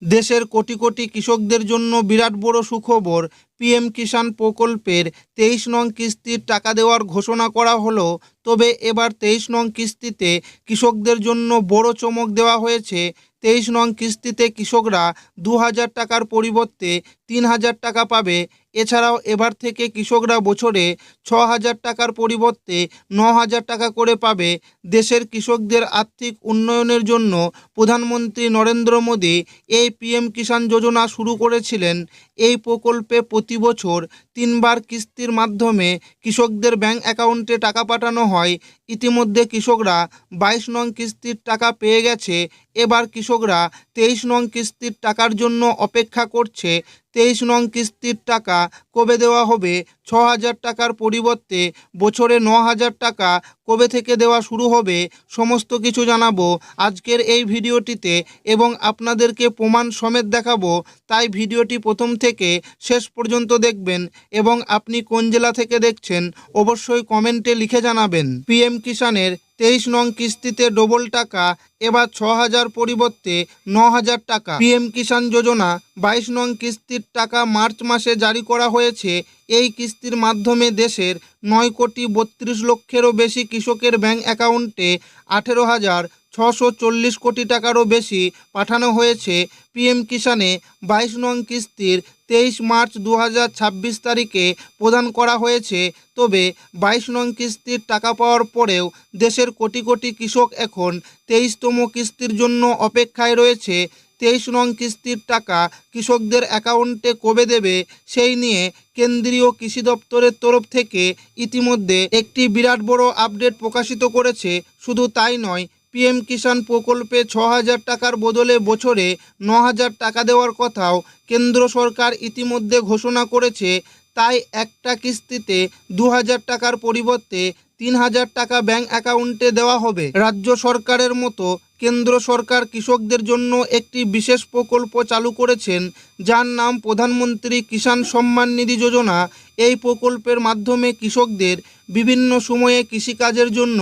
দেশের কোটি কোটি কৃষকদের জন্য বিরাট বড় সুখবর। পিএম কিষাণ প্রকল্পের 23 নং কিস্তির টাকা দেওয়ার ঘোষণা করা হলো। তবে এবার 23 নং কিস্তিতে কৃষকদের জন্য বড় চমক দেওয়া হয়েছে। 23 নং কিস্তিতে কৃষকরা 2,000 টাকার পরিবর্তে 3,000 টাকা পাবে। এছাড়াও এবার থেকে কৃষকরা বছরে 6,000 টাকার পরিবর্তে 9,000 টাকা করে পাবে। দেশের কৃষকদের আর্থিক উন্নয়নের জন্য প্রধানমন্ত্রী নরেন্দ্র মোদী এই পিএম কিষাণ যোজনা শুরু করেছিলেন। এই প্রকল্পে প্রতি বছর 3বার কিস্তির মাধ্যমে কৃষকদের ব্যাংক অ্যাকাউন্টে টাকা পাঠানো হয়। ইতিমধ্যে কৃষকরা 22 নং কিস্তির টাকা পেয়ে গেছে। এবার কৃষকরা 23 নং কিস্তির টাকার জন্য অপেক্ষা করছে। 23 নং কিস্তির টাকা কবে দেওয়া হবে? 6,000 টাকার পরিবর্তে বছরে 9,000 টাকা কবে থেকে দেওয়া শুরু হবে? সমস্ত কিছু জানাবো আজকের এই ভিডিওটিতে এবং আপনাদেরকে প্রমাণ সমেত দেখাবো। তাই ভিডিওটি প্রথম থেকে শেষ পর্যন্ত দেখবেন এবং আপনি কোন জেলা থেকে দেখছেন অবশ্যই কমেন্টে লিখে জানাবেন। পিএম কিষাণের 23 নং কিস্তিতে ডবল টাকা, এবার 6,000 পরিবর্তে 9,000 টাকা। পিএম কিষাণ যোজনা 22 নং কিস্তির টাকা মার্চ মাসে জারি করা হয়েছে। এই কিস্তির মাধ্যমে দেশের 9,32 লক্ষেরও বেশি কৃষকের ব্যাংক অ্যাকাউন্টে 18,640 কোটি টাকারও বেশি পাঠানো হয়েছে। পিএম কিষাণে 22 নং কিস্তির 23 মার্চ 2026 তারিখে প্রদান করা হয়েছে। তবে 22 নং কিস্তির টাকা পাওয়ার পরেও দেশের কোটি কোটি কৃষক এখন 23তম কিস্তির জন্য অপেক্ষায় রয়েছে। 23 নং কিস্তির টাকা কৃষকদের অ্যাকাউন্টে কবে দেবে সেই নিয়ে কেন্দ্রীয় কৃষি দপ্তরের তরফ থেকে ইতিমধ্যে একটি বিরাট বড় আপডেট প্রকাশিত করেছে। শুধু তাই নয়, পিএম কিষাণ প্রকল্পে 6,000 টাকার বদলে বছরে 9,000 টাকা দেওয়ার কথাও কেন্দ্র সরকার ইতিমধ্যে ঘোষণা করেছে। তাই একটা কিস্তিতে 2,000 টাকার পরিবর্তে 3,000 টাকা ব্যাংক অ্যাকাউন্টে দেওয়া হবে। রাজ্য সরকারের মতো কেন্দ্র সরকার কৃষকদের জন্য একটি বিশেষ প্রকল্প চালু করেছেন, যার নাম প্রধানমন্ত্রী কিষাণ সম্মান নিধি যোজনা। এই প্রকল্পের মাধ্যমে কৃষকদের বিভিন্ন সময়ে কৃষিকাজের জন্য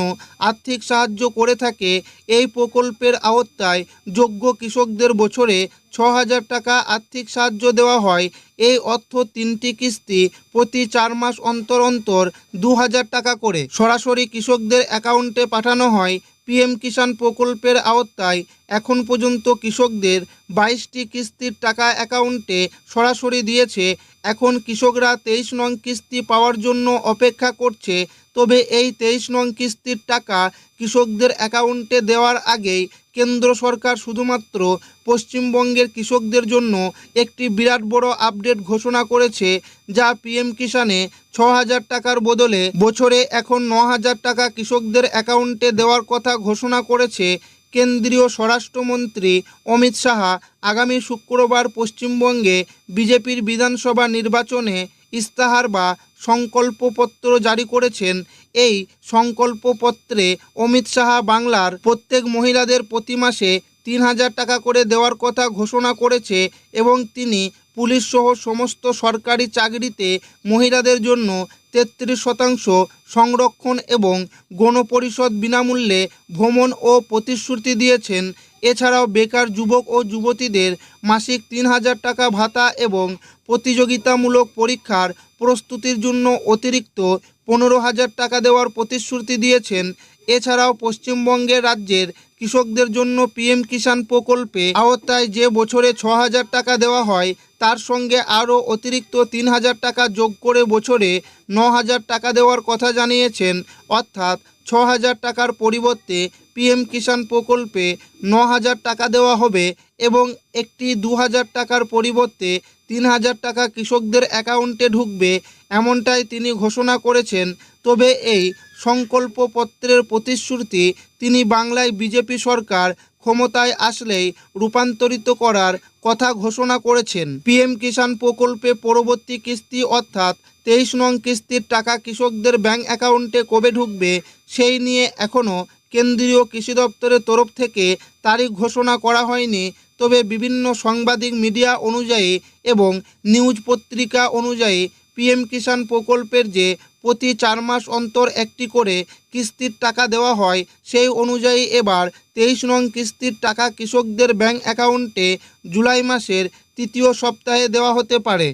আর্থিক সাহায্য করে থাকে। এই প্রকল্পের আওতায় যোগ্য কৃষকদের বছরে 6,000 টাকা আর্থিক সাহায্য দেওয়া হয়। এই অর্থ 3টি কিস্তি প্রতি 4 মাস অন্তর অন্তর 2,000 টাকা করে সরাসরি কৃষকদের অ্যাকাউন্টে পাঠানো হয়। পিএম কিষাণ প্রকল্পের আওতায় এখন পর্যন্ত কৃষকদের 22টি কিস্তির টাকা অ্যাকাউন্টে সরাসরি দিয়েছে। এখন কৃষকরা 23 নং কিস্তি পাওয়ার জন্য অপেক্ষা করছে। তবে এই 23 নং কিস্তির টাকা কৃষকদের অ্যাকাউন্টে দেওয়ার আগেই কেন্দ্র সরকার শুধুমাত্র পশ্চিমবঙ্গের কৃষকদের জন্য একটি বিরাট বড় আপডেট ঘোষণা করেছে, যা পিএম কিষাণে 6,000 টাকার বদলে বছরে এখন 9,000 টাকা কৃষকদের অ্যাকাউন্টে দেওয়ার কথা ঘোষণা করেছে। কেন্দ্রীয় স্বরাষ্ট্রমন্ত্রী অমিত শাহ আগামী শুক্রবার পশ্চিমবঙ্গে বিজেপির বিধানসভা নির্বাচনে ইস্তাহার বা সংকল্পপত্র জারি করেছেন। এই সংকল্পপত্রে অমিত শাহ বাংলার প্রত্যেক মহিলাদের প্রতি মাসে 3,000 টাকা করে দেওয়ার কথা ঘোষণা করেছে এবং তিনি পুলিশ সহ সমস্ত সরকারি চাকরিতে মহিলাদের জন্য 33% সংরক্ষণ এবং গণপরিষদ বিনামূল্যে ভ্রমণ ও প্রতিশ্রুতি দিয়েছেন। এছাড়াও বেকার যুবক ও যুবতীদের মাসিক 3,000 টাকা ভাতা এবং প্রতিযোগিতামূলক পরীক্ষার প্রস্তুতির জন্য অতিরিক্ত 15,000 টাকা দেওয়ার প্রতিশ্রুতি দিয়েছেন। এছাড়াও পশ্চিমবঙ্গের রাজ্যের কৃষকদের জন্য পিএম কিষাণ প্রকল্পে আওতায় যে বছরে 6,000 টাকা দেওয়া হয়, তার সঙ্গে আরও অতিরিক্ত 3,000 টাকা যোগ করে বছরে 9,000 টাকা দেওয়ার কথা জানিয়েছেন। অর্থাৎ 6,000 টাকার পরিবর্তে পিএম কিষাণ প্রকল্পে 9,000 টাকা দেওয়া হবে এবং একটি 2,000 টাকার পরিবর্তে 3,000 টাকা কৃষকদের অ্যাকাউন্টে ঢুকবে, এমনটাই তিনি ঘোষণা করেছেন। তবে এই সংকল্পপত্রের প্রতিশ্রুতি তিনি বাংলায় বিজেপি সরকার ক্ষমতায় আসলেই রূপান্তরিত করার কথা ঘোষণা করেছেন। পিএম কিষাণ প্রকল্পে পরবর্তী কিস্তি অর্থাৎ 23 নং কিস্তির টাকা কৃষকদের ব্যাংক অ্যাকাউন্টে কবে ঢুকবে সেই নিয়ে এখনও কেন্দ্রীয় কৃষি দপ্তরের তরফ থেকে তারিখ ঘোষণা করা হয়নি। তবে বিভিন্ন সাংবাদিক মিডিয়া অনুযায়ী এবং নিউজ পত্রিকা অনুযায়ী পিএম কিষাণ প্রকল্পের যে প্রতি 4 মাস অন্তর একটি করে কিস্তির টাকা দেওয়া হয়, সেই অনুযায়ী এবার 23 নং কিস্তির টাকা কৃষকদের ব্যাংক অ্যাকাউন্টে জুলাই মাসের তৃতীয় সপ্তাহে দেওয়া হতে পারে।